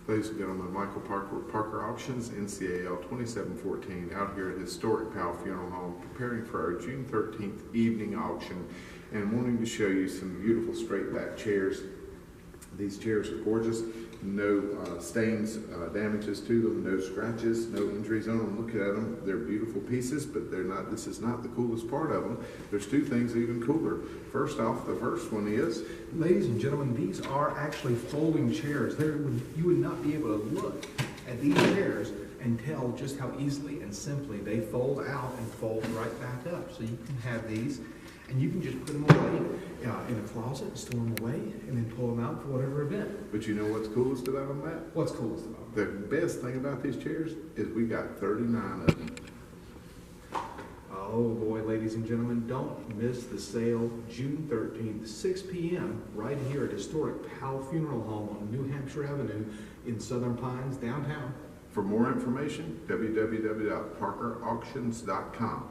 Ladies and gentlemen, Michael Parker with Parker Auctions, NCAL 2714, out here at historic Powell Funeral Home, preparing for our June 13th evening auction and wanting to show you some beautiful straight back chairs. These chairs are gorgeous, no stains, damages to them, no scratches, no injuries on them. Look at them, they're beautiful pieces, but they're not. This is not the coolest part of them. There's two things even cooler. First off, the first one is, ladies and gentlemen, these are actually folding chairs. You would not be able to look at these chairs and tell just how easily and simply they fold out and fold right back up. So you can have these, and you can just put them away in a closet and store them away, and then pull them out for whatever event. but you know what's coolest about them, Matt? What's coolest about them? The best thing about these chairs is we got 39 of them. Oh boy, ladies and gentlemen, don't miss the sale June 13th, 6 p.m. right here at historic Powell Funeral Home on New Hampshire Avenue in Southern Pines, downtown. For more information, www.parkerauctions.com.